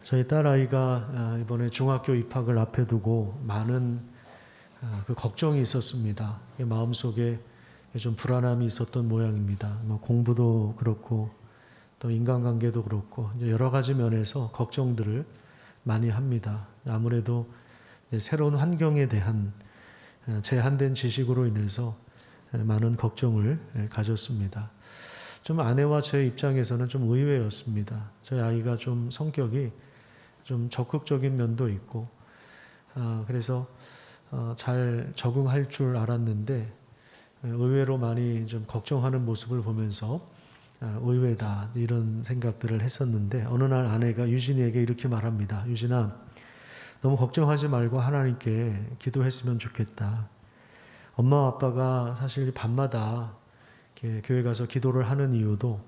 저희 딸아이가 이번에 중학교 입학을 앞에 두고 많은 그 걱정이 있었습니다. 마음속에 좀 불안함이 있었던 모양입니다. 공부도 그렇고 또 인간관계도 그렇고 여러 가지 면에서 걱정들을 많이 합니다. 아무래도 새로운 환경에 대한 제한된 지식으로 인해서 많은 걱정을 가졌습니다. 좀 아내와 제 입장에서는 좀 의외였습니다. 저희 아이가 좀 성격이 좀 적극적인 면도 있고, 그래서 잘 적응할 줄 알았는데 의외로 많이 좀 걱정하는 모습을 보면서 의외다 이런 생각들을 했었는데, 어느 날 아내가 유진이에게 이렇게 말합니다. 유진아, 너무 걱정하지 말고 하나님께 기도했으면 좋겠다. 엄마 아빠가 사실 밤마다 이렇게 교회 가서 기도를 하는 이유도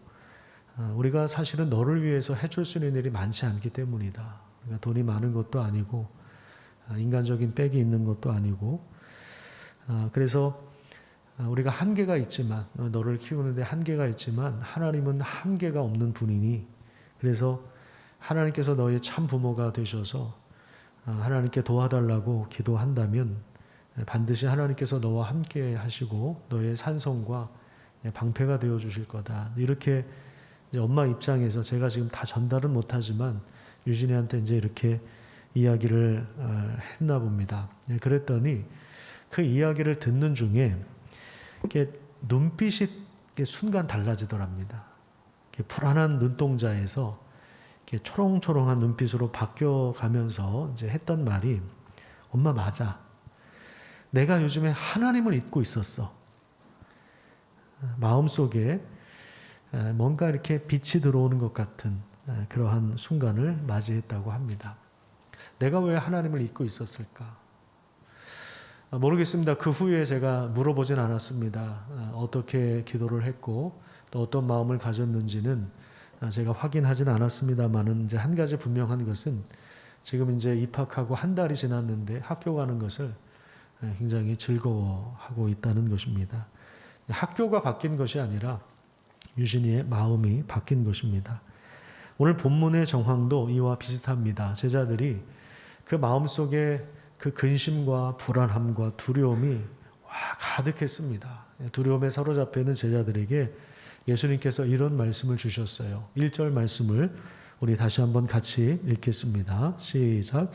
우리가 사실은 너를 위해서 해줄 수 있는 일이 많지 않기 때문이다. 그러니까 돈이 많은 것도 아니고 인간적인 빽이 있는 것도 아니고, 그래서 우리가 한계가 있지만, 너를 키우는데 한계가 있지만 하나님은 한계가 없는 분이니, 그래서 하나님께서 너의 참 부모가 되셔서 하나님께 도와달라고 기도한다면 반드시 하나님께서 너와 함께 하시고 너의 산성과 방패가 되어 주실 거다. 이렇게 이제 엄마 입장에서 제가 지금 다 전달은 못하지만 유진이한테 이제 이렇게 이야기를 했나 봅니다. 그랬더니 그 이야기를 듣는 중에 이렇게 눈빛이 이렇게 순간 달라지더랍니다. 이렇게 불안한 눈동자에서 이렇게 초롱초롱한 눈빛으로 바뀌어가면서 이제 했던 말이, 엄마 맞아. 내가 요즘에 하나님을 잊고 있었어. 마음속에 뭔가 이렇게 빛이 들어오는 것 같은 그러한 순간을 맞이했다고 합니다. 내가 왜 하나님을 잊고 있었을까? 모르겠습니다. 그 후에 제가 물어보진 않았습니다. 어떻게 기도를 했고 또 어떤 마음을 가졌는지는 제가 확인하진 않았습니다만은 이제 한 가지 분명한 것은 지금 이제 입학하고 한 달이 지났는데 학교 가는 것을 굉장히 즐거워하고 있다는 것입니다. 학교가 바뀐 것이 아니라 유진이의 마음이 바뀐 것입니다. 오늘 본문의 정황도 이와 비슷합니다. 제자들이 그 마음속에 그 근심과 불안함과 두려움이 가득했습니다. 두려움에 사로잡혀 있는 제자들에게 예수님께서 이런 말씀을 주셨어요. 1절 말씀을 우리 다시 한번 같이 읽겠습니다. 시작.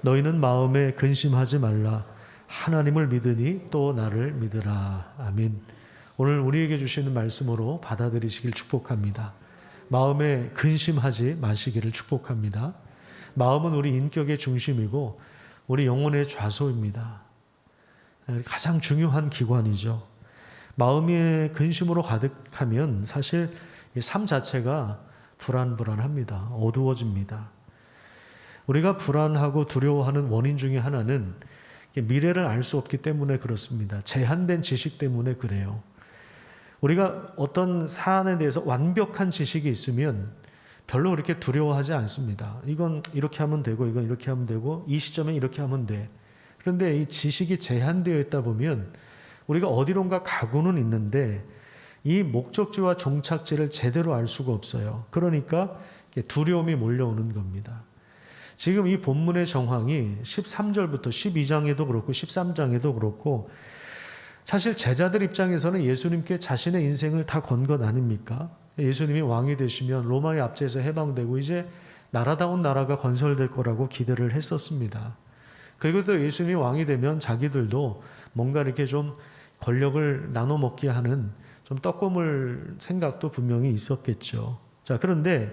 너희는 마음에 근심하지 말라. 하나님을 믿으니 또 나를 믿으라. 아멘. 오늘 우리에게 주시는 말씀으로 받아들이시길 축복합니다. 마음에 근심하지 마시기를 축복합니다. 마음은 우리 인격의 중심이고 우리 영혼의 좌소입니다. 가장 중요한 기관이죠. 마음의 근심으로 가득하면 사실 삶 자체가 불안합니다. 어두워집니다. 우리가 불안하고 두려워하는 원인 중에 하나는 미래를 알 수 없기 때문에 그렇습니다. 제한된 지식 때문에 그래요. 우리가 어떤 사안에 대해서 완벽한 지식이 있으면 별로 그렇게 두려워하지 않습니다. 이건 이렇게 하면 되고 이건 이렇게 하면 되고 이 시점에 이렇게 하면 돼. 그런데 이 지식이 제한되어 있다 보면 우리가 어디론가 가고는 있는데 이 목적지와 종착지를 제대로 알 수가 없어요. 그러니까 두려움이 몰려오는 겁니다. 지금 이 본문의 정황이 13절부터 12장에도 그렇고 13장에도 그렇고 사실 제자들 입장에서는 예수님께 자신의 인생을 다 건 것 아닙니까? 예수님이 왕이 되시면 로마의 압제에서 해방되고 이제 나라다운 나라가 건설될 거라고 기대를 했었습니다. 그리고 또 예수님이 왕이 되면 자기들도 뭔가 이렇게 좀 권력을 나눠 먹게 하는 좀 떡고물 생각도 분명히 있었겠죠. 자, 그런데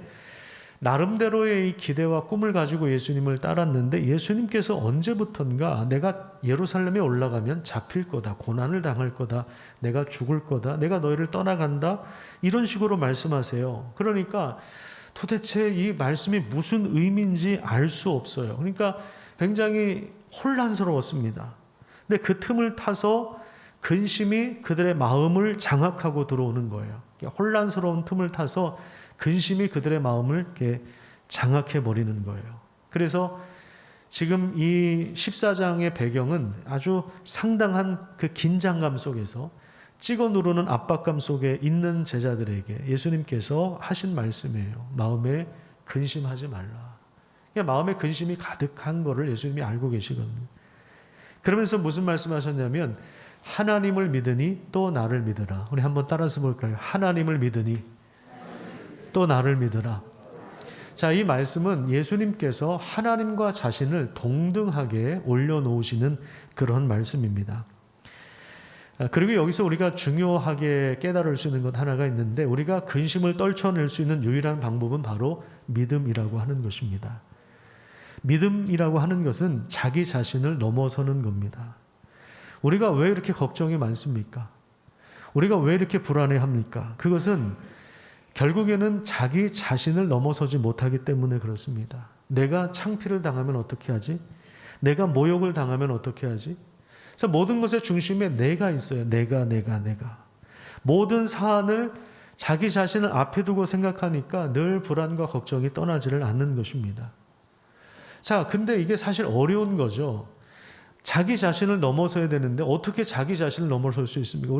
나름대로의 이 기대와 꿈을 가지고 예수님을 따랐는데 예수님께서 언제부턴가 내가 예루살렘에 올라가면 잡힐 거다, 고난을 당할 거다, 내가 죽을 거다, 내가 너희를 떠나간다, 이런 식으로 말씀하세요. 그러니까 도대체 이 말씀이 무슨 의미인지 알 수 없어요. 그러니까 굉장히 혼란스러웠습니다. 근데 그 틈을 타서 근심이 그들의 마음을 장악하고 들어오는 거예요. 혼란스러운 틈을 타서 근심이 그들의 마음을 이렇게 장악해 버리는 거예요. 그래서 지금 이 14장의 배경은 아주 상당한 그 긴장감 속에서 찍어 누르는 압박감 속에 있는 제자들에게 예수님께서 하신 말씀이에요. 마음에 근심하지 말라. 그냥 마음에 근심이 가득한 거를 예수님이 알고 계시거든요. 그러면서 무슨 말씀하셨냐면 하나님을 믿으니 또 나를 믿으라. 우리 한번 따라서 볼까요? 하나님을 믿으니 또 나를 믿으라. 자, 이 말씀은 예수님께서 하나님과 자신을 동등하게 올려놓으시는 그런 말씀입니다. 그리고 여기서 우리가 중요하게 깨달을 수 있는 것 하나가 있는데, 우리가 근심을 떨쳐낼 수 있는 유일한 방법은 바로 믿음이라고 하는 것입니다. 믿음이라고 하는 것은 자기 자신을 넘어서는 겁니다. 우리가 왜 이렇게 걱정이 많습니까? 우리가 왜 이렇게 불안해합니까? 그것은 결국에는 자기 자신을 넘어서지 못하기 때문에 그렇습니다. 내가 창피를 당하면 어떻게 하지? 내가 모욕을 당하면 어떻게 하지? 그래서 모든 것의 중심에 내가 있어요. 내가. 모든 사안을 자기 자신을 앞에 두고 생각하니까 늘 불안과 걱정이 떠나지를 않는 것입니다. 자, 근데 이게 사실 어려운 거죠. 자기 자신을 넘어서야 되는데 어떻게 자기 자신을 넘어설 수 있습니까?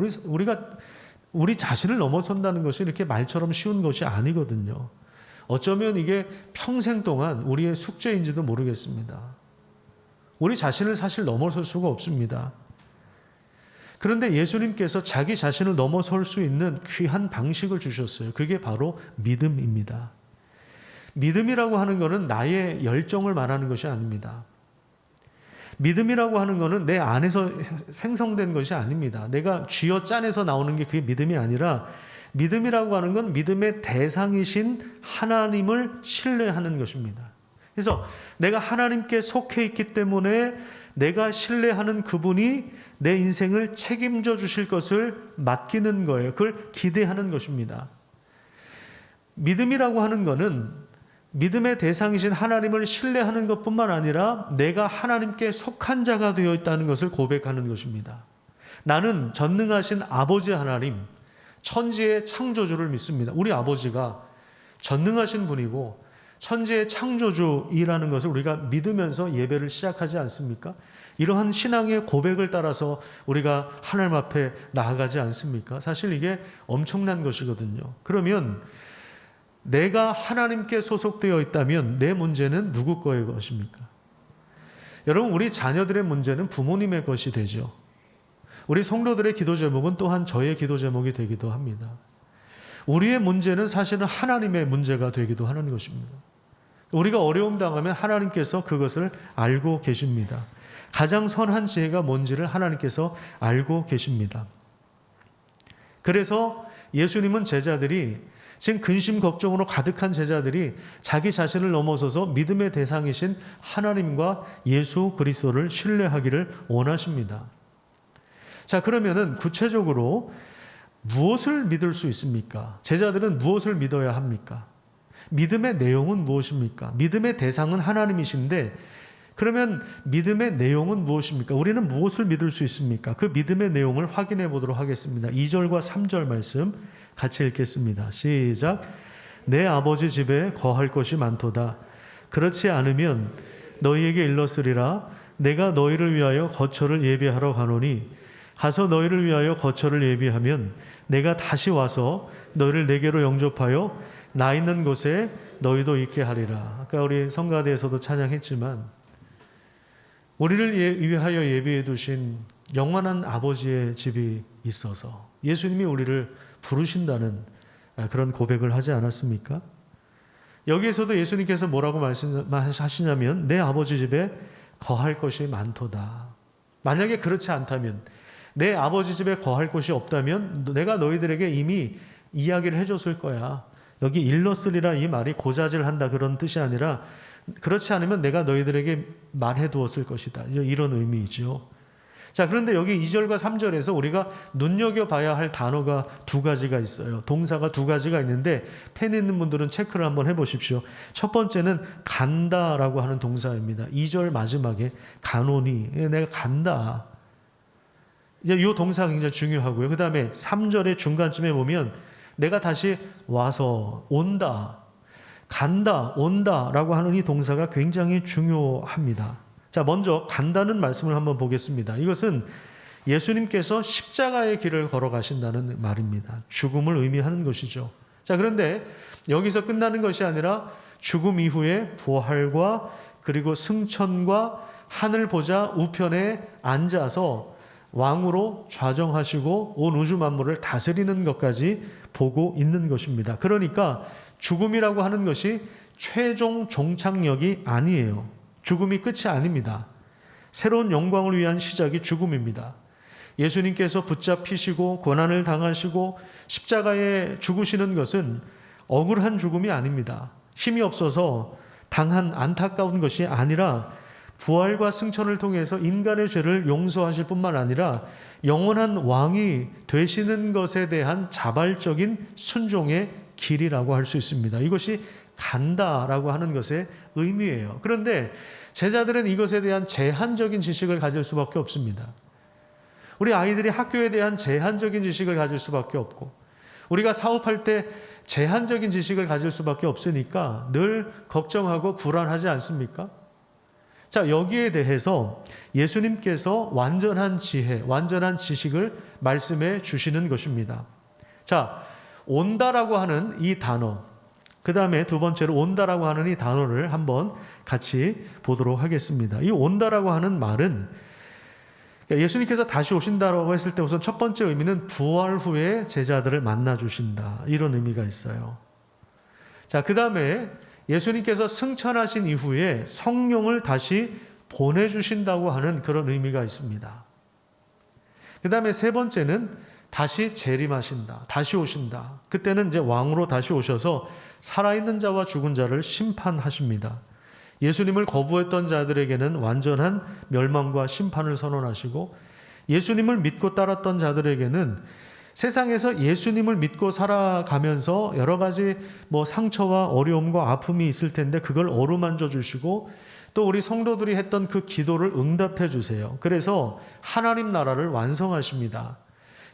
우리 자신을 넘어선다는 것이 이렇게 말처럼 쉬운 것이 아니거든요. 어쩌면 이게 평생 동안 우리의 숙제인지도 모르겠습니다. 우리 자신을 사실 넘어설 수가 없습니다. 그런데 예수님께서 자기 자신을 넘어설 수 있는 귀한 방식을 주셨어요. 그게 바로 믿음입니다. 믿음이라고 하는 것은 나의 열정을 말하는 것이 아닙니다. 믿음이라고 하는 것은 내 안에서 생성된 것이 아닙니다. 내가 쥐어짜내서 나오는 게 그게 믿음이 아니라, 믿음이라고 하는 건 믿음의 대상이신 하나님을 신뢰하는 것입니다. 그래서 내가 하나님께 속해 있기 때문에 내가 신뢰하는 그분이 내 인생을 책임져 주실 것을 맡기는 거예요. 그걸 기대하는 것입니다. 믿음이라고 하는 것은 믿음의 대상이신 하나님을 신뢰하는 것뿐만 아니라 내가 하나님께 속한 자가 되어 있다는 것을 고백하는 것입니다. 나는 전능하신 아버지 하나님, 천지의 창조주를 믿습니다. 우리 아버지가 전능하신 분이고 천지의 창조주이라는 것을 우리가 믿으면서 예배를 시작하지 않습니까? 이러한 신앙의 고백을 따라서 우리가 하나님 앞에 나아가지 않습니까? 사실 이게 엄청난 것이거든요. 그러면 내가 하나님께 소속되어 있다면 내 문제는 누구 거의 것입니까? 여러분, 우리 자녀들의 문제는 부모님의 것이 되죠. 우리 성도들의 기도 제목은 또한 저의 기도 제목이 되기도 합니다. 우리의 문제는 사실은 하나님의 문제가 되기도 하는 것입니다. 우리가 어려움 당하면 하나님께서 그것을 알고 계십니다. 가장 선한 지혜가 뭔지를 하나님께서 알고 계십니다. 그래서 예수님은 제자들이, 지금 근심 걱정으로 가득한 제자들이 자기 자신을 넘어서서 믿음의 대상이신 하나님과 예수 그리스도를 신뢰하기를 원하십니다. 자, 그러면은 구체적으로 무엇을 믿을 수 있습니까? 제자들은 무엇을 믿어야 합니까? 믿음의 내용은 무엇입니까? 믿음의 대상은 하나님이신데, 그러면 믿음의 내용은 무엇입니까? 우리는 무엇을 믿을 수 있습니까? 그 믿음의 내용을 확인해 보도록 하겠습니다. 2절과 3절 말씀 같이 읽겠습니다. 시작. 내 아버지 집에 거할 것이 많도다. 그렇지 않으면 너희에게 일렀으리라. 내가 너희를 위하여 거처를 예비하러 가노니, 가서 너희를 위하여 거처를 예비하면 내가 다시 와서 너희를 내게로 영접하여 나 있는 곳에 너희도 있게 하리라. 아까 우리 성가대에서도 찬양했지만, 우리를 위하여 예비해 두신 영원한 아버지의 집이 있어서 예수님이 우리를 부르신다는 그런 고백을 하지 않았습니까? 여기에서도 예수님께서 뭐라고 말씀하시냐면 내 아버지 집에 거할 것이 많도다. 만약에 그렇지 않다면, 내 아버지 집에 거할 곳이 없다면 내가 너희들에게 이미 이야기를 해줬을 거야. 여기 일렀으리라 이 말이 고자질한다 그런 뜻이 아니라, 그렇지 않으면 내가 너희들에게 말해두었을 것이다, 이런 의미이죠. 자, 그런데 여기 2절과 3절에서 우리가 눈여겨봐야 할 단어가 두 가지가 있어요. 동사가 두 가지가 있는데 펜 있는 분들은 체크를 한번 해보십시오. 첫 번째는 간다라고 하는 동사입니다. 2절 마지막에 가노니, 내가 간다. 이 동사가 굉장히 중요하고요. 그 다음에 3절의 중간쯤에 보면 내가 다시 와서 온다, 간다, 온다라고 하는 이 동사가 굉장히 중요합니다. 자, 먼저 간다는 말씀을 한번 보겠습니다. 이것은 예수님께서 십자가의 길을 걸어가신다는 말입니다. 죽음을 의미하는 것이죠. 자, 그런데 여기서 끝나는 것이 아니라 죽음 이후에 부활과 그리고 승천과 하늘 보좌 우편에 앉아서 왕으로 좌정하시고 온 우주 만물을 다스리는 것까지 보고 있는 것입니다. 그러니까 죽음이라고 하는 것이 최종 종착역이 아니에요. 죽음이 끝이 아닙니다. 새로운 영광을 위한 시작이 죽음입니다. 예수님께서 붙잡히시고 고난을 당하시고 십자가에 죽으시는 것은 억울한 죽음이 아닙니다. 힘이 없어서 당한 안타까운 것이 아니라 부활과 승천을 통해서 인간의 죄를 용서하실 뿐만 아니라 영원한 왕이 되시는 것에 대한 자발적인 순종의 길이라고 할 수 있습니다. 이것이 간다라고 하는 것의 의미예요. 그런데 제자들은 이것에 대한 제한적인 지식을 가질 수밖에 없습니다. 우리 아이들이 학교에 대한 제한적인 지식을 가질 수밖에 없고, 우리가 사업할 때 제한적인 지식을 가질 수밖에 없으니까 늘 걱정하고 불안하지 않습니까? 자, 여기에 대해서 예수님께서 완전한 지혜, 완전한 지식을 말씀해 주시는 것입니다. 자, 온다라고 하는 이 단어, 그 다음에 두 번째로 온다라고 하는 이 단어를 한번 같이 보도록 하겠습니다. 이 온다라고 하는 말은 예수님께서 다시 오신다라고 했을 때 우선 첫 번째 의미는 부활 후에 제자들을 만나 주신다, 이런 의미가 있어요. 자, 그 다음에 예수님께서 승천하신 이후에 성령을 다시 보내주신다고 하는 그런 의미가 있습니다. 그 다음에 세 번째는 다시 재림하신다, 다시 오신다. 그때는 이제 왕으로 다시 오셔서 살아있는 자와 죽은 자를 심판하십니다. 예수님을 거부했던 자들에게는 완전한 멸망과 심판을 선언하시고, 예수님을 믿고 따랐던 자들에게는 세상에서 예수님을 믿고 살아가면서 여러 가지 상처와 어려움과 아픔이 있을 텐데 그걸 어루만져 주시고, 또 우리 성도들이 했던 그 기도를 응답해 주세요. 그래서 하나님 나라를 완성하십니다.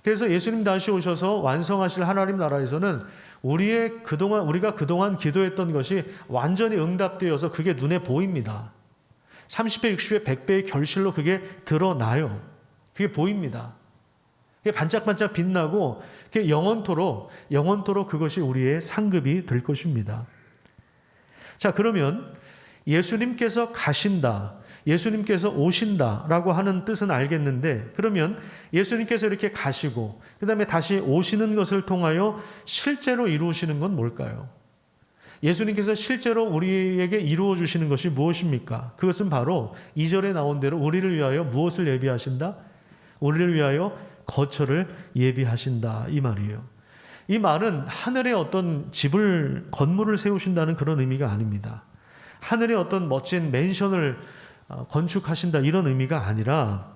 그래서 예수님 다시 오셔서 완성하실 하나님 나라에서는 우리가 그동안 기도했던 것이 완전히 응답되어서 그게 눈에 보입니다. 30배, 60배, 100배의 결실로 그게 드러나요. 그게 보입니다. 그게 반짝반짝 빛나고 그게 영원토록 그것이 우리의 상급이 될 것입니다. 자, 그러면 예수님께서 가신다, 예수님께서 오신다라고 하는 뜻은 알겠는데, 그러면 예수님께서 이렇게 가시고 그 다음에 다시 오시는 것을 통하여 실제로 이루시는 건 뭘까요? 예수님께서 실제로 우리에게 이루어 주시는 것이 무엇입니까? 그것은 바로 2절에 나온 대로 우리를 위하여 무엇을 예비하신다? 우리를 위하여 거처를 예비하신다, 이 말이에요. 이 말은 하늘에 어떤 건물을 세우신다는 그런 의미가 아닙니다. 하늘에 어떤 멋진 맨션을 건축하신다, 이런 의미가 아니라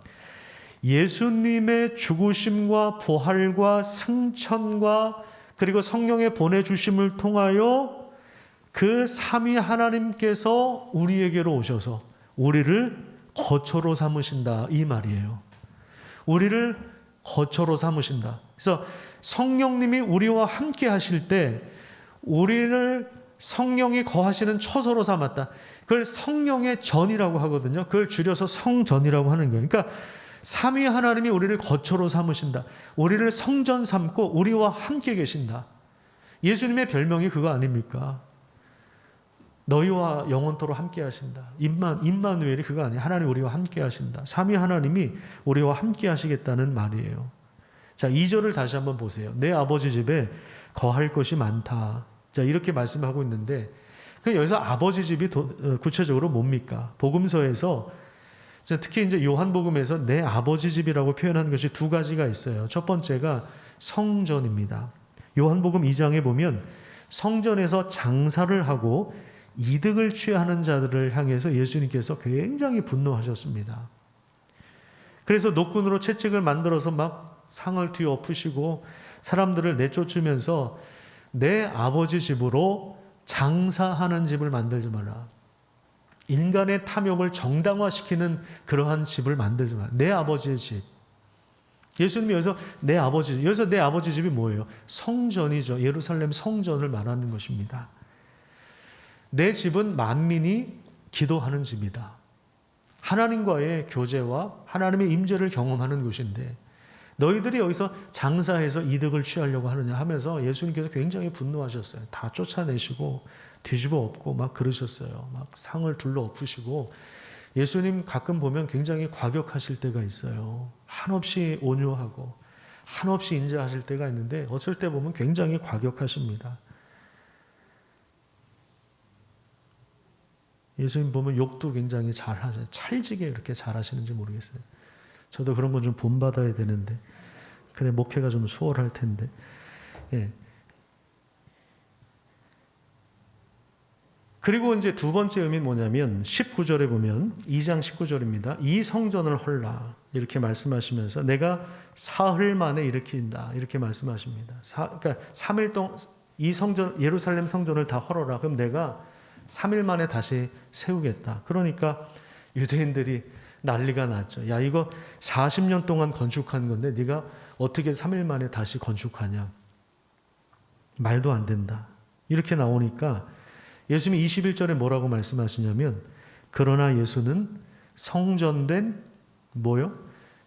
예수님의 죽으심과 부활과 승천과 그리고 성령의 보내주심을 통하여 그 삼위 하나님께서 우리에게로 오셔서 우리를 거처로 삼으신다, 이 말이에요. 우리를 거처로 삼으신다. 그래서 성령님이 우리와 함께 하실 때 우리를 성령이 거하시는 처소로 삼았다. 그걸 성령의 전이라고 하거든요. 그걸 줄여서 성전이라고 하는 거예요. 그러니까 삼위 하나님이 우리를 거처로 삼으신다. 우리를 성전 삼고 우리와 함께 계신다. 예수님의 별명이 그거 아닙니까? 너희와 영원토록 함께 하신다. 임마누엘이 그거 아니에요. 하나님 우리와 함께 하신다. 삼위 하나님이 우리와 함께 하시겠다는 말이에요. 자, 2절을 다시 한번 보세요. 내 아버지 집에 거할 것이 많다. 자, 이렇게 말씀하고 있는데, 여기서 아버지 집이 구체적으로 뭡니까? 복음서에서 특히 이제 요한복음에서 내 아버지 집이라고 표현한 것이 두 가지가 있어요. 첫 번째가 성전입니다. 요한복음 2장에 보면 성전에서 장사를 하고 이득을 취하는 자들을 향해서 예수님께서 굉장히 분노하셨습니다. 그래서 노끈으로 채찍을 만들어서 막 상을 뒤엎으시고 사람들을 내쫓으면서 내 아버지 집으로 장사하는 집을 만들지 마라. 인간의 탐욕을 정당화시키는 그러한 집을 만들지 마라. 내 아버지의 집. 예수님이 여기서 내 아버지 집이 뭐예요? 성전이죠. 예루살렘 성전을 말하는 것입니다. 내 집은 만민이 기도하는 집이다. 하나님과의 교제와 하나님의 임재를 경험하는 곳인데 너희들이 여기서 장사해서 이득을 취하려고 하느냐 하면서 예수님께서 굉장히 분노하셨어요. 다 쫓아내시고 뒤집어 엎고 막 그러셨어요. 막 상을 둘러 엎으시고 예수님 가끔 보면 굉장히 과격하실 때가 있어요. 한없이 온유하고 한없이 인자하실 때가 있는데 어쩔 때 보면 굉장히 과격하십니다. 예수님 보면 욕도 굉장히 잘하셔요. 찰지게 이렇게 잘하시는지 모르겠어요. 저도 그런 건 좀 본받아야 되는데 그래 목회가 좀 수월할 텐데. 예. 그리고 이제 두 번째 의미는 뭐냐면 19절에 보면 2장 19절입니다. 이 성전을 헐라 이렇게 말씀하시면서 내가 사흘 만에 일으킨다 이렇게 말씀하십니다. 그러니까 3일 동안 이 성전 예루살렘 성전을 다 헐어라. 그럼 내가 3일 만에 다시 세우겠다. 그러니까 유대인들이 난리가 났죠. 야 이거 40년 동안 건축한 건데 네가 어떻게 3일 만에 다시 건축하냐. 말도 안 된다. 이렇게 나오니까 예수님이 21절에 뭐라고 말씀하시냐면 그러나 예수는 성전된 뭐요?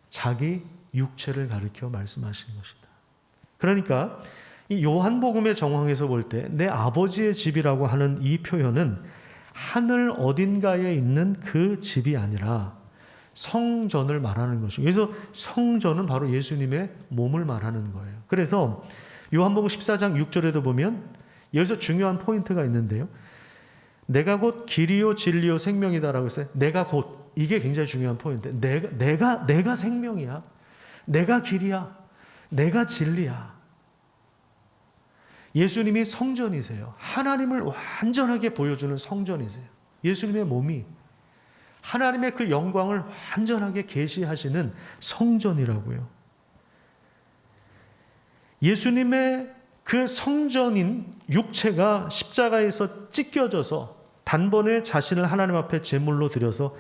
자기 육체를 가리켜 말씀하시는 것이다. 그러니까 이 요한복음의 정황에서 볼 때 내 아버지의 집이라고 하는 이 표현은 하늘 어딘가에 있는 그 집이 아니라 성전을 말하는 것이고 그래서 성전은 바로 예수님의 몸을 말하는 거예요. 그래서 요한복음 14장 6절에도 보면 여기서 중요한 포인트가 있는데요. 내가 곧 길이요 진리요 생명이다라고 했어요. 내가 곧 이게 굉장히 중요한 포인트. 내가 생명이야. 내가 길이야. 내가 진리야. 예수님이 성전이세요. 하나님을 완전하게 보여주는 성전이세요. 예수님의 몸이 하나님의 그 영광을 완전하게 계시하시는 성전이라고요. 예수님의 그 성전인 육체가 십자가에서 찢겨져서 단번에 자신을 하나님 앞에 제물로 드려서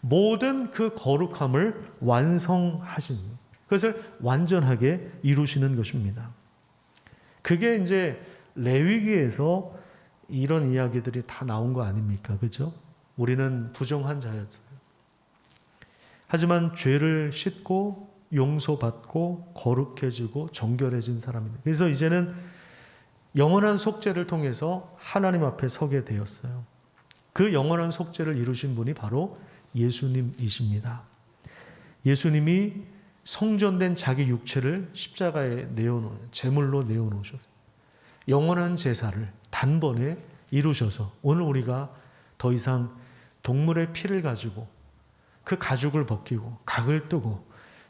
모든 그 거룩함을 완성하신 그것을 완전하게 이루시는 것입니다. 그게 이제 레위기에서 이런 이야기들이 다 나온 거 아닙니까? 그죠? 우리는 부정한 자였어요. 하지만 죄를 씻고 용서받고 거룩해지고 정결해진 사람입니다. 그래서 이제는 영원한 속죄를 통해서 하나님 앞에 서게 되었어요. 그 영원한 속죄를 이루신 분이 바로 예수님이십니다. 예수님이 성전된 자기 육체를 십자가에 내어놓은 제물로 내어놓으셔서 영원한 제사를 단번에 이루셔서 오늘 우리가 더 이상 동물의 피를 가지고 그 가죽을 벗기고 각을 뜨고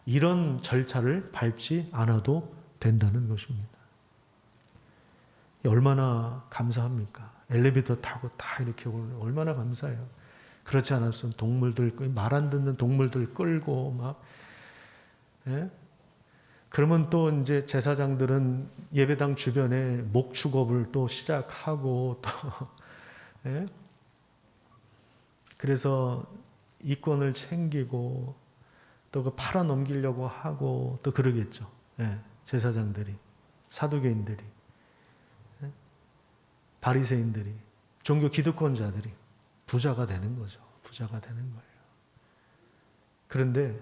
이런 절차를 밟지 않아도 된다는 것입니다. 얼마나 감사합니까? 엘리베이터 타고 다 이렇게 오면 얼마나 감사해요. 그렇지 않았으면 동물들, 말 안 듣는 동물들 끌고 막, 예? 그러면 또 이제 제사장들은 예배당 주변에 목축업을 또 시작하고 또, 예? 그래서 이권을 챙기고 또 그 팔아 넘기려고 하고 또 그러겠죠. 예, 제사장들이, 사두개인들이, 예? 바리새인들이, 종교 기득권자들이 부자가 되는 거죠. 부자가 되는 거예요. 그런데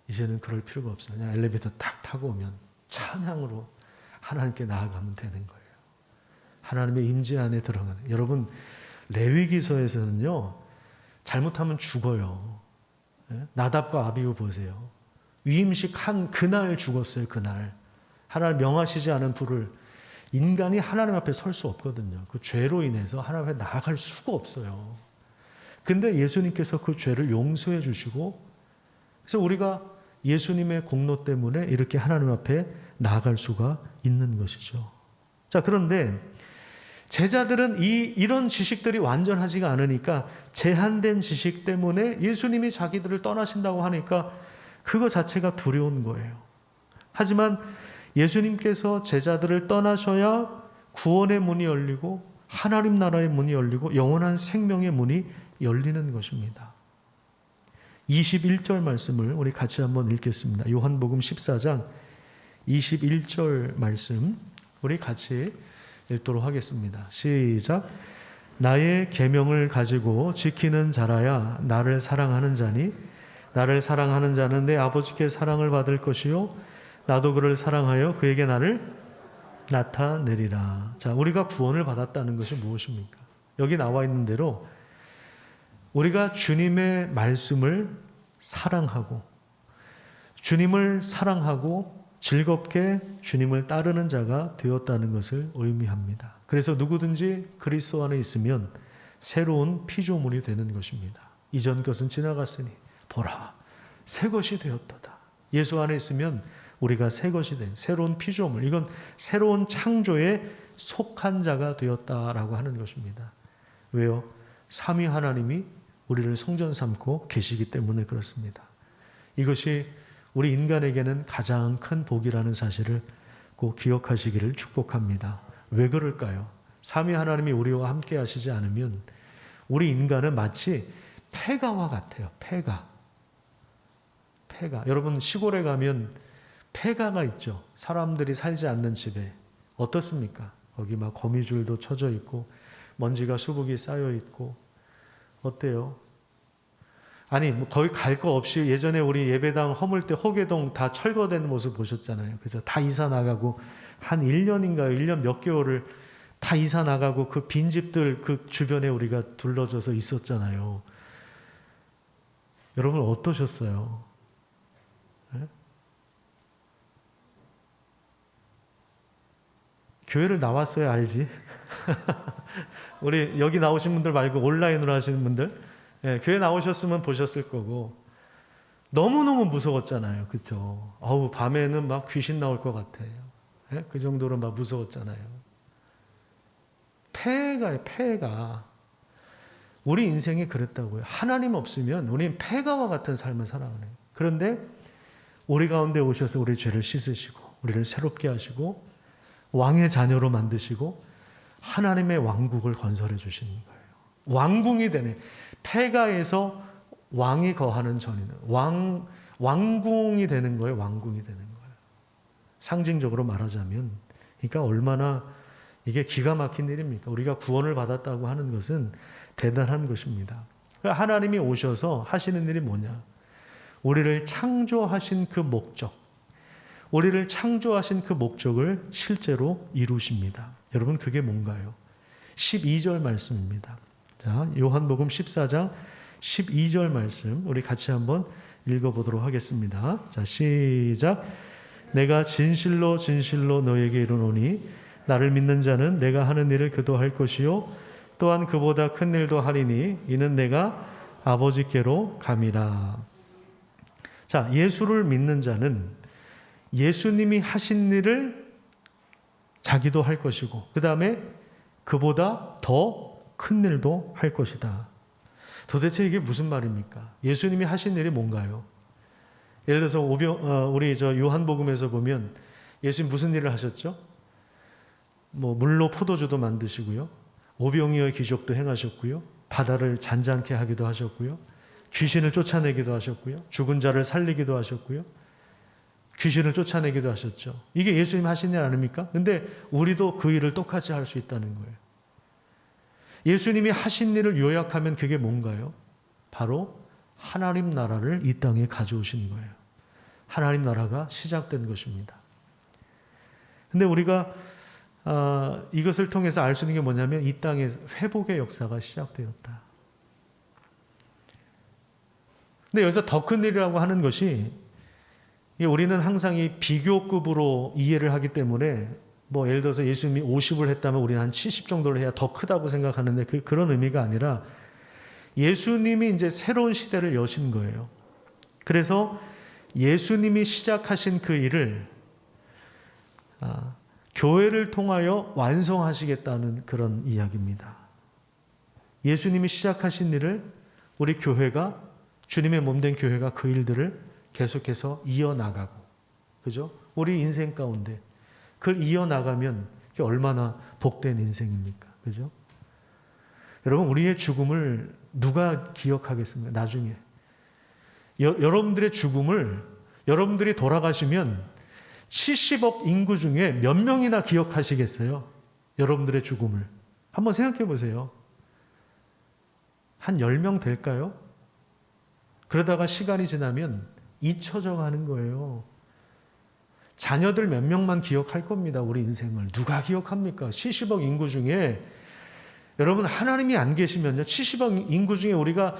이제는 그럴 필요가 없어요. 그냥 엘리베이터 딱 타고 오면 찬양으로 하나님께 나아가면 되는 거예요. 하나님의 임재 안에 들어가는. 여러분 레위기서에서는요. 잘못하면 죽어요. 나답과 아비후 보세요. 위임식 한 그날 죽었어요. 그날. 하나님 명하시지 않은 불을 인간이 하나님 앞에 설 수 없거든요. 그 죄로 인해서 하나님 앞에 나아갈 수가 없어요. 근데 예수님께서 그 죄를 용서해 주시고 그래서 우리가 예수님의 공로 때문에 이렇게 하나님 앞에 나아갈 수가 있는 것이죠. 자, 그런데 제자들은 이런 지식들이 완전하지가 않으니까 제한된 지식 때문에 예수님이 자기들을 떠나신다고 하니까 그거 자체가 두려운 거예요. 하지만 예수님께서 제자들을 떠나셔야 구원의 문이 열리고 하나님 나라의 문이 열리고 영원한 생명의 문이 열리는 것입니다. 21절 말씀을 우리 같이 한번 읽겠습니다. 요한복음 14장 21절 말씀 우리 같이 읽도록 하겠습니다. 시작. 나의 계명을 가지고 지키는 자라야 나를 사랑하는 자니 나를 사랑하는 자는 내 아버지께 사랑을 받을 것이요 나도 그를 사랑하여 그에게 나를 나타내리라. 자, 우리가 구원을 받았다는 것이 무엇입니까? 여기 나와 있는 대로 우리가 주님의 말씀을 사랑하고 주님을 사랑하고 즐겁게 주님을 따르는 자가 되었다는 것을 의미합니다. 그래서 누구든지 그리스도 안에 있으면 새로운 피조물이 되는 것입니다. 이전 것은 지나갔으니 보라 새 것이 되었도다. 예수 안에 있으면 우리가 새 것이 된 새로운 피조물, 이건 새로운 창조에 속한 자가 되었다라고 하는 것입니다. 왜요? 삼위 하나님이 우리를 성전 삼고 계시기 때문에 그렇습니다. 이것이 우리 인간에게는 가장 큰 복이라는 사실을 꼭 기억하시기를 축복합니다. 왜 그럴까요? 삼위 하나님이 우리와 함께 하시지 않으면 우리 인간은 마치 폐가와 같아요. 폐가. 여러분 시골에 가면 폐가가 있죠. 사람들이 살지 않는 집에. 어떻습니까? 거기 막 거미줄도 쳐져 있고 먼지가 수북이 쌓여 있고 어때요? 아니 뭐 거기 갈 거 없이 예전에 우리 예배당 허물 때 허계동 다 철거된 모습 보셨잖아요. 그죠? 다 이사 나가고 한 1년인가요? 1년 몇 개월을 다 이사 나가고 그 빈집들 그 주변에 우리가 둘러져서 있었잖아요. 여러분 어떠셨어요? 네? 교회를 나왔어야 알지. 우리 여기 나오신 분들 말고 온라인으로 하시는 분들, 예, 교회 나오셨으면 보셨을 거고 너무너무 무서웠잖아요. 그렇죠? 아우 밤에는 막 귀신 나올 것 같아요. 예? 그 정도로 막 무서웠잖아요. 폐가예요. 폐가. 우리 인생이 그랬다고요. 하나님 없으면 우리는 폐가와 같은 삶을 살아가네요. 그런데 우리 가운데 오셔서 우리 죄를 씻으시고 우리를 새롭게 하시고 왕의 자녀로 만드시고 하나님의 왕국을 건설해 주시는 거예요. 왕궁이 되네. 폐가에서 왕이 거하는 전이는 왕궁이 되는 거예요. 왕궁이 되는 거예요. 상징적으로 말하자면, 그러니까 얼마나 이게 기가 막힌 일입니까? 우리가 구원을 받았다고 하는 것은 대단한 것입니다. 하나님이 오셔서 하시는 일이 뭐냐? 우리를 창조하신 그 목적, 우리를 창조하신 그 목적을 실제로 이루십니다. 여러분 그게 뭔가요? 12절 말씀입니다. 자, 요한복음 14장 12절 말씀 우리 같이 한번 읽어보도록 하겠습니다. 자, 시작. 내가 진실로 진실로 너에게 이르노니 나를 믿는 자는 내가 하는 일을 그도 할 것이요 또한 그보다 큰 일도 하리니 이는 내가 아버지께로 감이라. 자, 예수를 믿는 자는 예수님이 하신 일을 자기도 할 것이고 그 다음에 그보다 더 큰 일도 할 것이다. 도대체 이게 무슨 말입니까? 예수님이 하신 일이 뭔가요? 예를 들어서 우리 요한복음에서 보면 예수님 무슨 일을 하셨죠? 뭐 물로 포도주도 만드시고요. 오병이어의 기적도 행하셨고요. 바다를 잔잔케 하기도 하셨고요. 귀신을 쫓아내기도 하셨고요. 죽은 자를 살리기도 하셨고요. 귀신을 쫓아내기도 하셨죠. 이게 예수님 하신 일 아닙니까? 근데 우리도 그 일을 똑같이 할 수 있다는 거예요. 예수님이 하신 일을 요약하면 그게 뭔가요? 바로 하나님 나라를 이 땅에 가져오신 거예요. 하나님 나라가 시작된 것입니다. 근데 우리가 이것을 통해서 알 수 있는 게 뭐냐면 이 땅에 회복의 역사가 시작되었다. 근데 여기서 더 큰 일이라고 하는 것이 우리는 항상 이 비교급으로 이해를 하기 때문에 뭐 예를 들어서 예수님이 50을 했다면 우리는 한 70 정도를 해야 더 크다고 생각하는데 그런 의미가 아니라 예수님이 이제 새로운 시대를 여신 거예요. 그래서 예수님이 시작하신 그 일을 교회를 통하여 완성하시겠다는 그런 이야기입니다. 예수님이 시작하신 일을 우리 교회가 주님의 몸된 교회가 그 일들을 계속해서 이어나가고 그죠? 우리 인생 가운데 그걸 이어나가면 그게 얼마나 복된 인생입니까? 그죠? 여러분 우리의 죽음을 누가 기억하겠습니까? 나중에 여러분들의 죽음을 여러분들이 돌아가시면 70억 인구 중에 몇 명이나 기억하시겠어요? 여러분들의 죽음을 한번 생각해 보세요. 한 10명 될까요? 그러다가 시간이 지나면 잊혀져 가는 거예요. 자녀들 몇 명만 기억할 겁니다. 우리 인생을. 누가 기억합니까? 70억 인구 중에 여러분, 하나님이 안 계시면요, 70억 인구 중에 우리가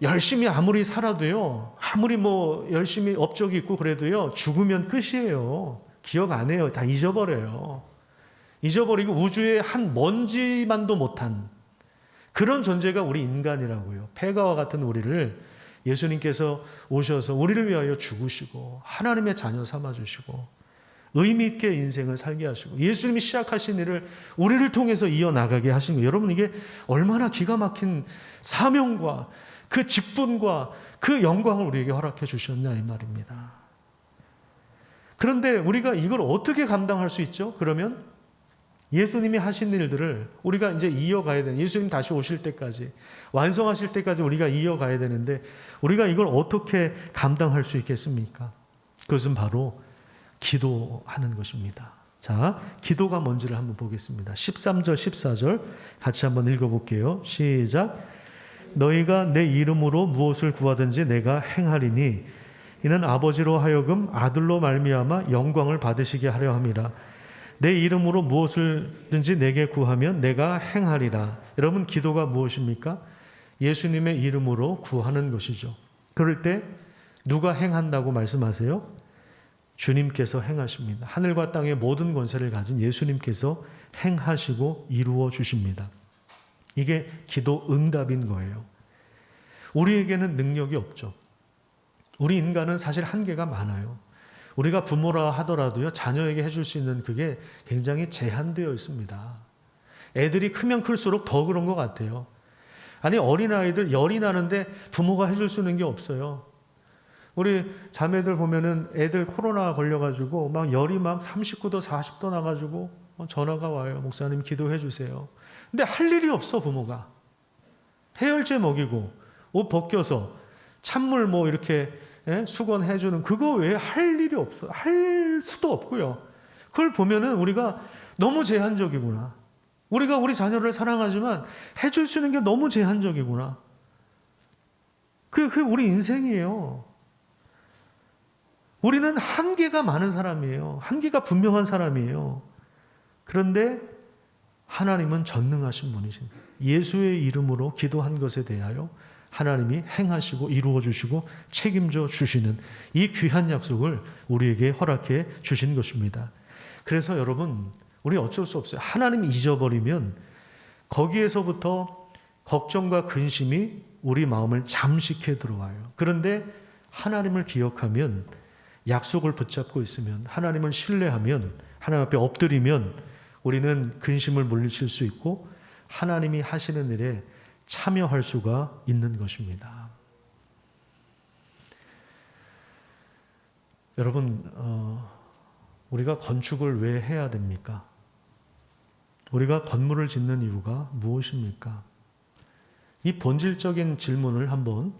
열심히 아무리 살아도요, 아무리 뭐 열심히 업적이 있고 그래도요, 죽으면 끝이에요. 기억 안 해요. 다 잊어버려요. 잊어버리고 우주의 한 먼지만도 못한 그런 존재가 우리 인간이라고요. 폐가와 같은 우리를 예수님께서 오셔서 우리를 위하여 죽으시고 하나님의 자녀 삼아주시고 의미 있게 인생을 살게 하시고 예수님이 시작하신 일을 우리를 통해서 이어나가게 하신 거예요. 여러분, 이게 얼마나 기가 막힌 사명과 그 직분과 그 영광을 우리에게 허락해 주셨냐 이 말입니다. 그런데 우리가 이걸 어떻게 감당할 수 있죠? 그러면 예수님이 하신 일들을 우리가 이제 이어가야 되는, 예수님 다시 오실 때까지, 완성하실 때까지 우리가 이어가야 되는데 우리가 이걸 어떻게 감당할 수 있겠습니까? 그것은 바로 기도하는 것입니다. 자, 기도가 뭔지를 한번 보겠습니다. 13절, 14절 같이 한번 읽어볼게요. 시작. 너희가 내 이름으로 무엇을 구하든지 내가 행하리니 이는 아버지로 하여금 아들로 말미암아 영광을 받으시게 하려 함이라. 내 이름으로 무엇을든지 내게 구하면 내가 행하리라. 여러분, 기도가 무엇입니까? 예수님의 이름으로 구하는 것이죠. 그럴 때 누가 행한다고 말씀하세요? 주님께서 행하십니다. 하늘과 땅의 모든 권세를 가진 예수님께서 행하시고 이루어 주십니다. 이게 기도 응답인 거예요. 우리에게는 능력이 없죠. 우리 인간은 사실 한계가 많아요. 우리가 부모라 하더라도요, 자녀에게 해줄 수 있는 그게 굉장히 제한되어 있습니다. 애들이 크면 클수록 더 그런 것 같아요. 아니, 어린아이들 열이 나는데 부모가 해줄 수 있는 게 없어요. 우리 자매들 보면은 애들 코로나 걸려가지고 막 열이 막 39도 40도 나가지고 전화가 와요. 목사님 기도해 주세요. 근데 할 일이 없어. 부모가 해열제 먹이고 옷 벗겨서 찬물 뭐 이렇게 수건해 주는 그거 외에 할 일이 없어. 할 수도 없고요. 그걸 보면은 우리가 너무 제한적이구나. 우리가 우리 자녀를 사랑하지만 해줄 수 있는 게 너무 제한적이구나. 그게 우리 인생이에요. 우리는 한계가 많은 사람이에요. 한계가 분명한 사람이에요. 그런데 하나님은 전능하신 분이십니다. 예수의 이름으로 기도한 것에 대하여 하나님이 행하시고 이루어 주시고 책임져 주시는 이 귀한 약속을 우리에게 허락해 주신 것입니다. 그래서 여러분, 우리 어쩔 수 없어요. 하나님이 잊어버리면 거기에서부터 걱정과 근심이 우리 마음을 잠식해 들어와요. 그런데 하나님을 기억하면, 약속을 붙잡고 있으면, 하나님을 신뢰하면, 하나님 앞에 엎드리면 우리는 근심을 물리칠 수 있고 하나님이 하시는 일에 참여할 수가 있는 것입니다. 여러분, 우리가 건축을 왜 해야 됩니까? 우리가 건물을 짓는 이유가 무엇입니까? 이 본질적인 질문을 한번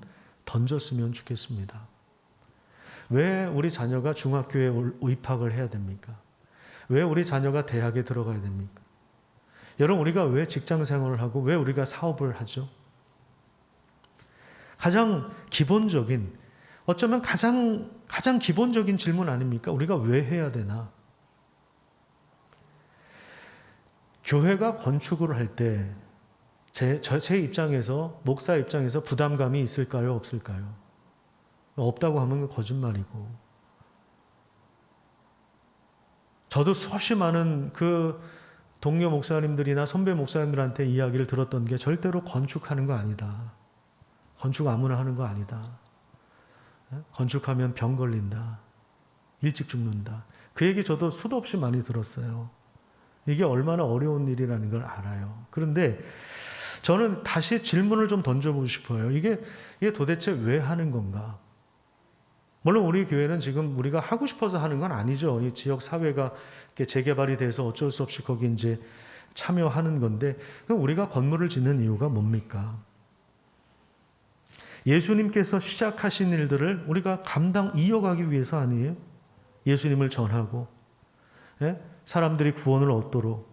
던졌으면 좋겠습니다. 왜 우리 자녀가 중학교에 입학을 해야 됩니까? 왜 우리 자녀가 대학에 들어가야 됩니까? 여러분, 우리가 왜 직장 생활을 하고 왜 우리가 사업을 하죠? 가장 기본적인, 어쩌면 가장 기본적인 질문 아닙니까? 우리가 왜 해야 되나? 교회가 건축을 할 때 제 입장에서, 목사 입장에서 부담감이 있을까요? 없을까요? 없다고 하면 거짓말이고, 저도 수없이 많은 그 동료 목사님들이나 선배 목사님들한테 이야기를 들었던 게 절대로 건축하는 거 아니다. 건축 아무나 하는 거 아니다. 건축하면 병 걸린다. 일찍 죽는다. 그 얘기 저도 수도 없이 많이 들었어요. 이게 얼마나 어려운 일이라는 걸 알아요. 그런데 저는 다시 질문을 좀 던져보고 싶어요. 이게 도대체 왜 하는 건가? 물론 우리 교회는 지금 우리가 하고 싶어서 하는 건 아니죠. 이 지역 사회가 이렇게 재개발이 돼서 어쩔 수 없이 거기 이제 참여하는 건데, 그럼 우리가 건물을 짓는 이유가 뭡니까? 예수님께서 시작하신 일들을 우리가 이어가기 위해서 아니에요? 예수님을 전하고, 사람들이 구원을 얻도록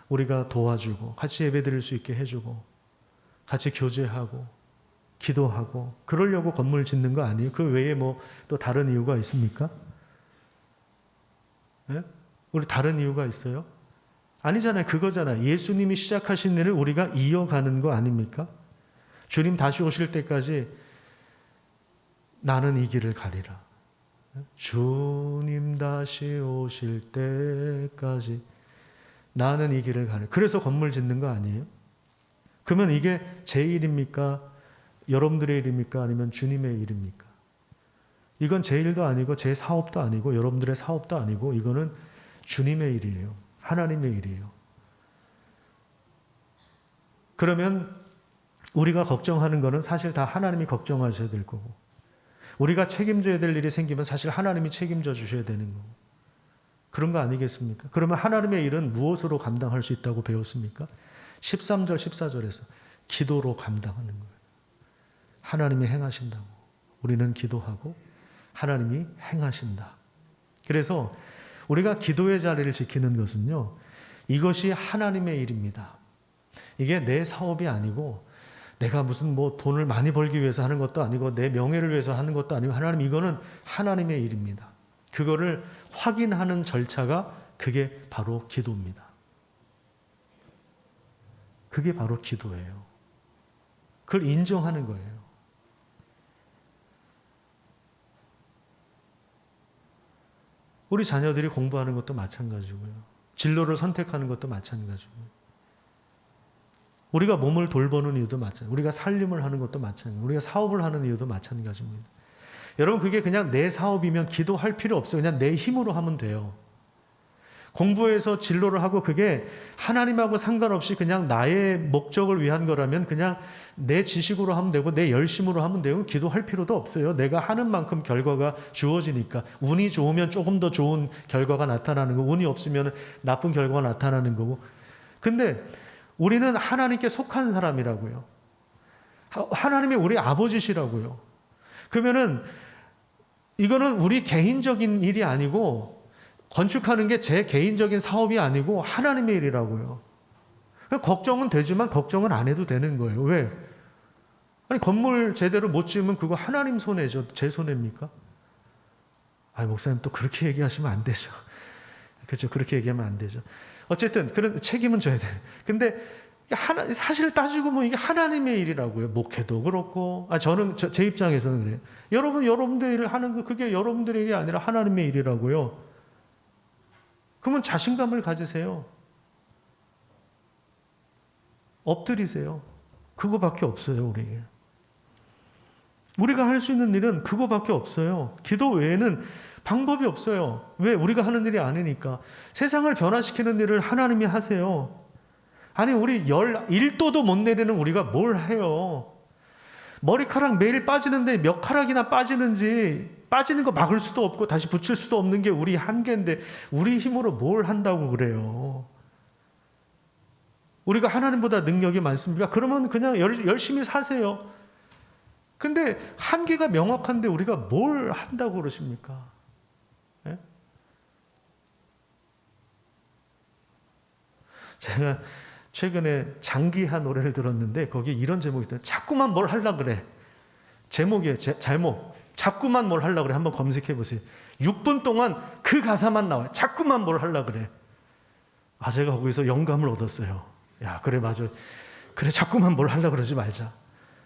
우리가 도와주고, 같이 예배드릴 수 있게 해주고, 같이 교제하고, 기도하고, 그러려고 건물 짓는 거 아니에요? 그 외에 뭐 또 다른 이유가 있습니까? 우리 다른 이유가 있어요? 아니잖아요. 그거잖아요. 예수님이 시작하신 일을 우리가 이어가는 거 아닙니까? 주님 다시 오실 때까지 나는 이 길을 가리라. 주님 다시 오실 때까지 나는 이 길을 가리라. 그래서 건물 짓는 거 아니에요? 그러면 이게 제 일입니까? 여러분들의 일입니까? 아니면 주님의 일입니까? 이건 제 일도 아니고 제 사업도 아니고 여러분들의 사업도 아니고 이거는 주님의 일이에요. 하나님의 일이에요. 그러면 우리가 걱정하는 거는 사실 다 하나님이 걱정하셔야 될 거고, 우리가 책임져야 될 일이 생기면 사실 하나님이 책임져 주셔야 되는 거고, 그런 거 아니겠습니까? 그러면 하나님의 일은 무엇으로 감당할 수 있다고 배웠습니까? 13절, 14절에서 기도로 감당하는 거예요. 하나님이 행하신다고. 우리는 기도하고 하나님이 행하신다. 그래서 우리가 기도의 자리를 지키는 것은요, 이것이 하나님의 일입니다. 이게 내 사업이 아니고 내가 무슨 뭐 돈을 많이 벌기 위해서 하는 것도 아니고 내 명예를 위해서 하는 것도 아니고 하나님, 이거는 하나님의 일입니다. 그거를 확인하는 절차가 그게 바로 기도입니다. 그게 바로 기도예요. 그걸 인정하는 거예요. 우리 자녀들이 공부하는 것도 마찬가지고요. 진로를 선택하는 것도 마찬가지고요. 우리가 몸을 돌보는 이유도 마찬가지고, 우리가 살림을 하는 것도 마찬가지고, 우리가 사업을 하는 이유도 마찬가지입니다. 여러분, 그게 그냥 내 사업이면 기도할 필요 없어요. 그냥 내 힘으로 하면 돼요. 공부해서 진로를 하고 그게 하나님하고 상관없이 그냥 나의 목적을 위한 거라면 그냥 내 지식으로 하면 되고 내 열심으로 하면 되고 기도할 필요도 없어요. 내가 하는 만큼 결과가 주어지니까. 운이 좋으면 조금 더 좋은 결과가 나타나는 거고, 운이 없으면 나쁜 결과가 나타나는 거고. 근데 우리는 하나님께 속한 사람이라고요. 하나님이 우리 아버지시라고요. 그러면은 이거는 우리 개인적인 일이 아니고, 건축하는 게 제 개인적인 사업이 아니고 하나님의 일이라고요. 걱정은 되지만 걱정은 안 해도 되는 거예요. 왜? 아니, 건물 제대로 못 지으면 그거 하나님 손해죠. 제 손해입니까? 아, 목사님 또 그렇게 얘기하시면 안 되죠. 그렇죠. 그렇게 얘기하면 안 되죠. 어쨌든 그런 책임은 져야 돼. 근데 사실 따지고 뭐 이게 하나님의 일이라고요. 목회도 그렇고. 저는 제 입장에서는 그래요. 여러분들 일을 하는 거, 그게 여러분들의 일이 아니라 하나님의 일이라고요. 그러면 자신감을 가지세요. 엎드리세요. 그거밖에 없어요, 우리에게. 우리가 할 수 있는 일은 그거밖에 없어요. 기도 외에는 방법이 없어요. 왜? 우리가 하는 일이 아니니까. 세상을 변화시키는 일을 하나님이 하세요. 아니, 우리 1도도 못 내리는 우리가 뭘 해요? 머리카락 매일 빠지는데 몇 카락이나 빠지는 거 막을 수도 없고 다시 붙일 수도 없는 게 우리 한계인데 우리 힘으로 뭘 한다고 그래요? 우리가 하나님보다 능력이 많습니까? 그러면 그냥 열심히 사세요. 근데 한계가 명확한데 우리가 뭘 한다고 그러십니까? 예? 제가 최근에 장기하 노래를 들었는데 거기에 이런 제목이 있어요. 자꾸만 뭘 하려고 그래. 제목이에요. 제목. 자꾸만 뭘 하려고 그래. 한번 검색해 보세요. 6분 동안 그 가사만 나와요. 자꾸만 뭘 하려고 그래. 제가 거기서 영감을 얻었어요. 야, 그래, 맞아. 그래, 자꾸만 뭘 하려고 그러지 말자.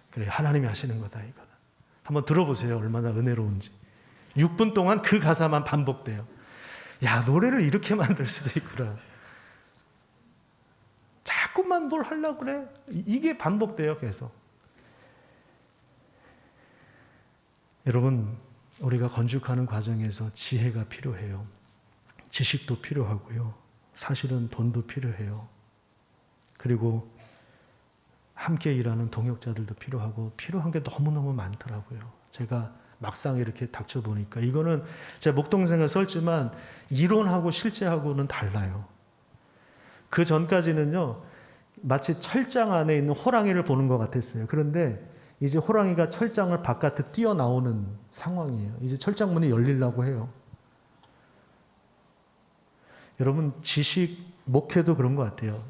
그래, 하나님이 하시는 거다, 이거는. 한번 들어보세요. 얼마나 은혜로운지. 6분 동안 그 가사만 반복돼요. 야, 노래를 이렇게 만들 수도 있구나. 자꾸만 뭘 하려고 그래. 이게 반복돼요, 계속. 여러분, 우리가 건축하는 과정에서 지혜가 필요해요. 지식도 필요하고요. 사실은 돈도 필요해요. 그리고 함께 일하는 동역자들도 필요하고, 필요한 게 너무너무 많더라고요. 제가 막상 이렇게 닥쳐보니까 이거는 제가 목동생을 썼지만 이론하고 실제하고는 달라요. 그 전까지는요, 마치 철장 안에 있는 호랑이를 보는 것 같았어요. 그런데 이제 호랑이가 철장을 바깥에 뛰어나오는 상황이에요. 이제 철장 문이 열리려고 해요. 여러분, 지식, 목회도 그런 것 같아요.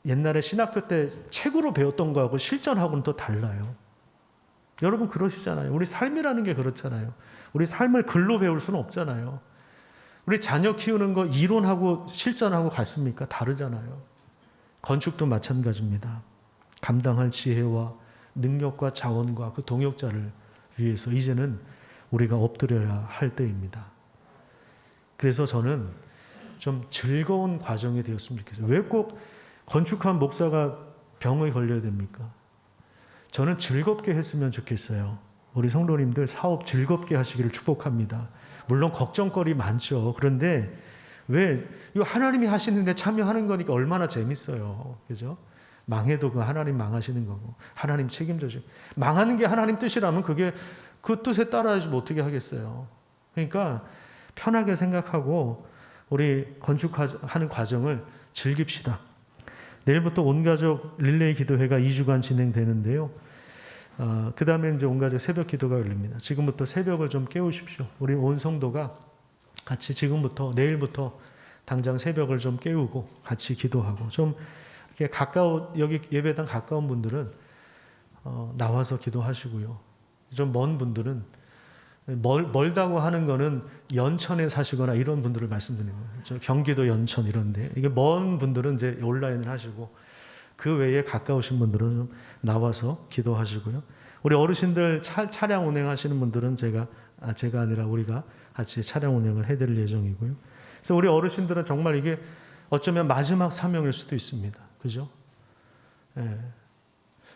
옛날에 신학교 때 책으로 배웠던 거하고 실전하고는 또 달라요. 여러분 그러시잖아요. 우리 삶이라는 게 그렇잖아요. 우리 삶을 글로 배울 수는 없잖아요. 우리 자녀 키우는 거 이론하고 실전하고 같습니까? 다르잖아요. 건축도 마찬가지입니다. 감당할 지혜와 능력과 자원과 그 동역자를 위해서 이제는 우리가 엎드려야 할 때입니다. 그래서 저는 좀 즐거운 과정이 되었으면 좋겠어요. 왜 꼭 건축한 목사가 병에 걸려야 됩니까? 저는 즐겁게 했으면 좋겠어요. 우리 성도님들 사업 즐겁게 하시기를 축복합니다. 물론 걱정거리 많죠. 그런데 왜 이거 하나님이 하시는데 참여하는 거니까 얼마나 재밌어요. 그죠? 망해도 그 하나님 망하시는 거고 하나님 책임져 주고 망하는 게 하나님 뜻이라면 그게 그 뜻에 따라야지 뭐 어떻게 하겠어요. 그러니까 편하게 생각하고 우리 건축하는 과정을 즐깁시다. 내일부터 온가족 릴레이 기도회가 2주간 진행되는데요. 그 다음에 이제 온가족 새벽 기도가 열립니다. 지금부터 새벽을 좀 깨우십시오. 우리 온 성도가 같이 지금부터 내일부터 당장 새벽을 좀 깨우고 같이 기도하고 좀 이렇게 여기 예배당 가까운 분들은 나와서 기도하시고요. 좀 먼 분들은 멀다고 하는 거는 연천에 사시거나 이런 분들을 말씀드리는 거예요. 저 경기도 연천 이런데 이게 먼 분들은 이제 온라인을 하시고 그 외에 가까우신 분들은 좀 나와서 기도하시고요. 우리 어르신들 차량 운행하시는 분들은 제가 아니라 우리가 같이 차량 운행을 해드릴 예정이고요. 그래서 우리 어르신들은 정말 이게 어쩌면 마지막 사명일 수도 있습니다. 그죠? 예.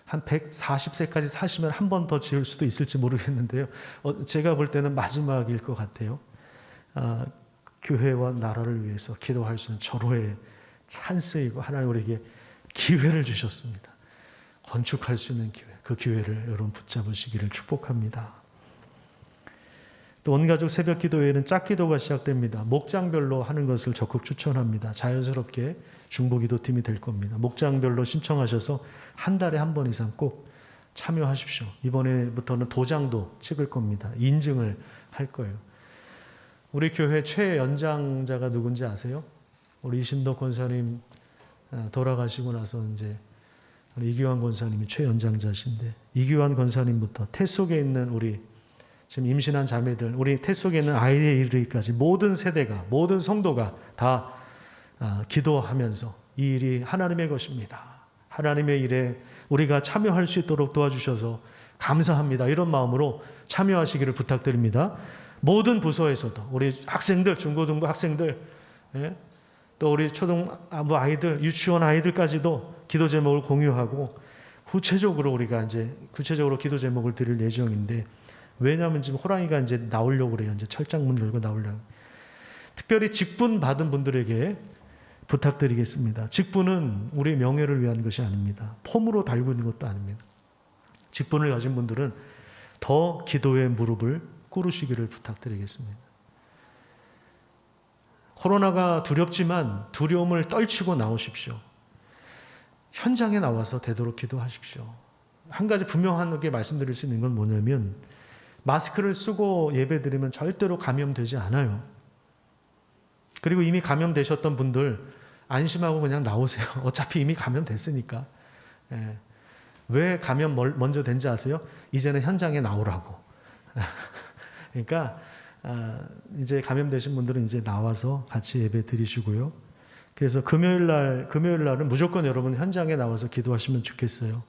한 140세까지 사시면 한 번 더 지을 수도 있을지 모르겠는데요. 제가 볼 때는 마지막일 것 같아요. 교회와 나라를 위해서 기도할 수 있는 절호의 찬스이고 하나님 우리에게 기회를 주셨습니다. 건축할 수 있는 기회, 그 기회를 여러분 붙잡으시기를 축복합니다. 또 온가족 새벽 기도회에는 짝기도가 시작됩니다. 목장별로 하는 것을 적극 추천합니다. 자연스럽게 중보기도팀이 될 겁니다. 목장별로 신청하셔서 한 달에 한 번 이상 꼭 참여하십시오. 이번에부터는 도장도 찍을 겁니다. 인증을 할 거예요. 우리 교회 최연장자가 누군지 아세요? 우리 이신덕 권사님 돌아가시고 나서 이제 우리 이규환 권사님이 최연장자신데 이규환 권사님부터 태 속에 있는 우리 지금 임신한 자매들, 우리 태 속에 있는 아이에 이르기까지 모든 세대가, 모든 성도가 다 기도하면서 이 일이 하나님의 것입니다. 하나님의 일에 우리가 참여할 수 있도록 도와주셔서 감사합니다. 이런 마음으로 참여하시기를 부탁드립니다. 모든 부서에서도 우리 학생들, 중고등부 학생들, 또 우리 초등부 아이들, 유치원 아이들까지도 기도 제목을 공유하고 구체적으로 우리가 이제 구체적으로 기도 제목을 드릴 예정인데 왜냐하면 지금 호랑이가 이제 나오려고 그래요. 이제 철장문 열고 나오려고. 특별히 직분 받은 분들에게 부탁드리겠습니다. 직분은 우리 명예를 위한 것이 아닙니다. 폼으로 달고 있는 것도 아닙니다. 직분을 가진 분들은 더 기도의 무릎을 꿇으시기를 부탁드리겠습니다. 코로나가 두렵지만 두려움을 떨치고 나오십시오. 현장에 나와서 되도록 기도하십시오. 한 가지 분명하게 말씀드릴 수 있는 건 뭐냐면 마스크를 쓰고 예배드리면 절대로 감염되지 않아요. 그리고 이미 감염되셨던 분들 안심하고 그냥 나오세요. 어차피 이미 감염됐으니까. 왜 감염 먼저 된지 아세요? 이제는 현장에 나오라고. 그러니까 이제 감염되신 분들은 이제 나와서 같이 예배 드리시고요. 그래서 금요일 날은 무조건 여러분 현장에 나와서 기도하시면 좋겠어요.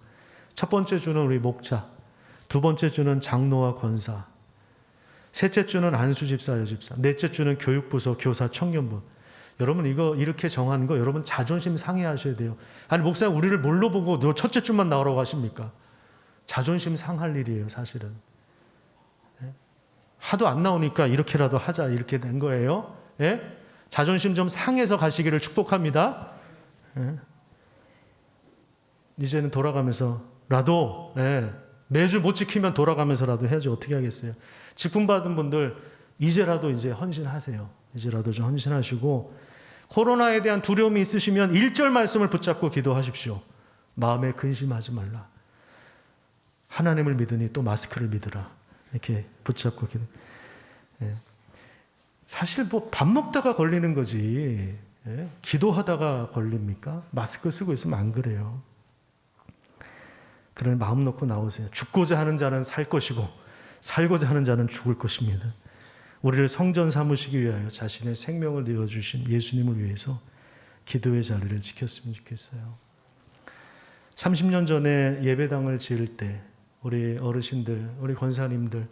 첫 번째 주는 우리 목자, 두 번째 주는 장로와 권사, 셋째 주는 안수 집사, 여집사, 넷째 주는 교육부서, 교사, 청년부. 여러분 이거 이렇게 정한 거 여러분 자존심 상해하셔야 돼요. 아니 목사님 우리를 뭘로 보고 너 첫째 주만 나오라고 하십니까? 자존심 상할 일이에요 사실은. 하도 안 나오니까 이렇게라도 하자 이렇게 된 거예요. 자존심 좀 상해서 가시기를 축복합니다. 이제는 돌아가면서라도 매주 못 지키면 돌아가면서라도 해야지 어떻게 하겠어요. 직분 받은 분들 이제라도 이제 헌신하세요. 이제라도 좀 헌신하시고 코로나에 대한 두려움이 있으시면 1절 말씀을 붙잡고 기도하십시오. 마음에 근심하지 말라. 하나님을 믿으니 또 마스크를 믿으라. 이렇게 붙잡고 기도. 사실 뭐 밥 먹다가 걸리는 거지. 기도하다가 걸립니까? 마스크 쓰고 있으면 안 그래요. 그러니 마음 놓고 나오세요. 죽고자 하는 자는 살 것이고 살고자 하는 자는 죽을 것입니다. 우리를 성전 삼으시기 위하여 자신의 생명을 내어주신 예수님을 위해서 기도의 자리를 지켰으면 좋겠어요. 30년 전에 예배당을 지을 때 우리 어르신들, 우리 권사님들,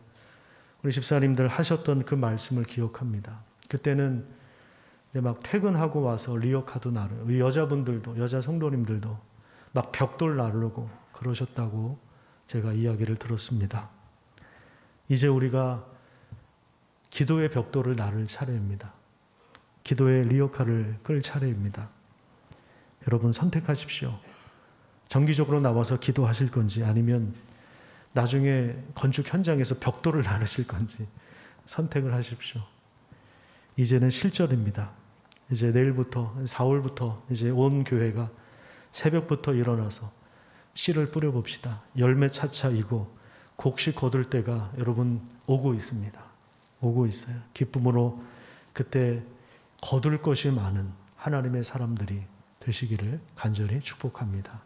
우리 집사님들 하셨던 그 말씀을 기억합니다. 그때는 막 퇴근하고 와서 리어카도 나르고 여자분들도, 여자 성도님들도 막 벽돌 나르고 그러셨다고 제가 이야기를 들었습니다. 이제 우리가 기도의 벽돌을 나를 차례입니다. 기도의 리어카를 끌 차례입니다. 여러분 선택하십시오. 정기적으로 나와서 기도하실 건지 아니면 나중에 건축 현장에서 벽돌을 나르실 건지 선택을 하십시오. 이제는 실전입니다. 이제 내일부터 4월부터 이제 온 교회가 새벽부터 일어나서 씨를 뿌려봅시다. 열매 차차 이고 곡식 거둘 때가 여러분 오고 있습니다. 오고 있어요. 기쁨으로 그때 거둘 것이 많은 하나님의 사람들이 되시기를 간절히 축복합니다.